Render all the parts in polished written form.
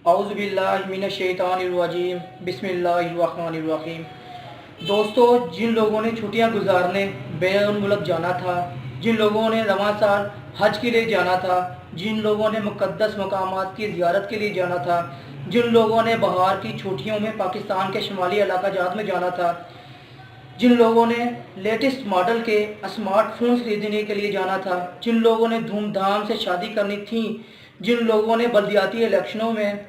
औज़ुबिल्लाहिमिनश्शैतानिर्रजीम बिस्मिल्लाहिर्रहमानिर्रहीम। दोस्तों, जिन लोगों ने छुट्टियां गुजारने बैरुन मुल्क जाना था, जिन लोगों ने रवां साल हज के लिए जाना था, जिन लोगों ने मुक़द्दस मकामात की ज़ियारत के लिए जाना था, जिन लोगों ने बहार की छुट्टियों में पाकिस्तान के शुमाली इलाका जात में जाना था, जिन लोगों ने लेटेस्ट मॉडल के स्मार्टफोन खरीदने के लिए जाना था, जिन लोगों ने धूमधाम से शादी करनी थी, जिन लोगों ने बल्दियाती इलेक्शनों में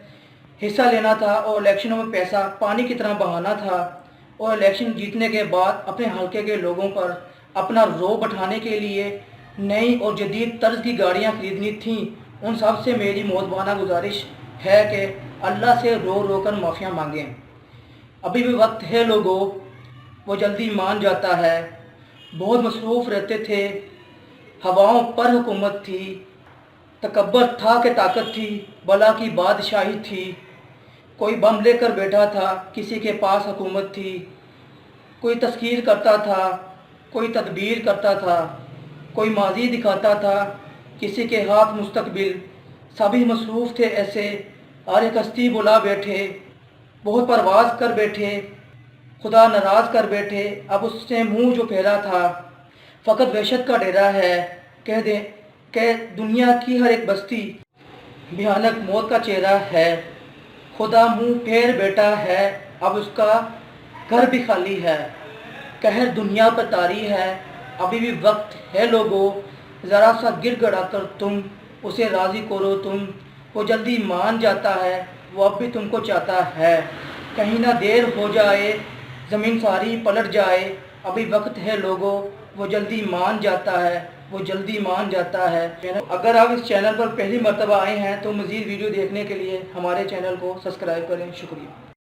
हिस्सा लेना था और इलेक्शनों में पैसा पानी की तरह बहाना था और इलेक्शन जीतने के बाद अपने हलके के लोगों पर अपना रौब बैठाने के लिए नई और जदीद तर्ज की गाड़ियाँ खरीदनी थीं, उन सब से मेरी मोहब्बाना गुजारिश है कि अल्लाह से रो रो कर माफ़िया मांगें। अभी भी वक्त है लोगों, वो जल्दी मान जाता है। बहुत मसरूफ़ रहते थे, हवाओं पर हुकूमत थी, तकब्बर था कि ताकत थी, बला की बादशाही थी। कोई बम लेकर बैठा था, किसी के पास हुकूमत थी। कोई तस्कीर करता था, कोई तदबीर करता था, कोई माजी दिखाता था, किसी के हाथ मुस्तकबिल। सभी मसरूफ़ थे ऐसे, हर एक हस्ती बुला बैठे, बहुत परवाज़ कर बैठे, खुदा नाराज़ कर बैठे। अब उससे मुंह जो फेरा था, फ़कत वहशत का डेरा है। कह दें कि दुनिया की हर एक बस्ती भयानक मौत का चेहरा है। खुदा मुंह फेर बैठा है, अब उसका घर भी खाली है। कहर दुनिया पर तारी है, अभी भी वक्त है लोगों, ज़रा सा गिड़गड़ा कर तुम उसे राज़ी करो तुम। वो जल्दी मान जाता है, वो अब भी तुमको चाहता है। कहीं ना देर हो जाए, ज़मीन सारी पलट जाए, अभी वक्त है लोगों, वो जल्दी मान जाता है, वो जल्दी मान जाता है। अगर आप इस चैनल पर पहली मर्तबा आए हैं तो मज़ीद वीडियो देखने के लिए हमारे चैनल को सब्सक्राइब करें। शुक्रिया।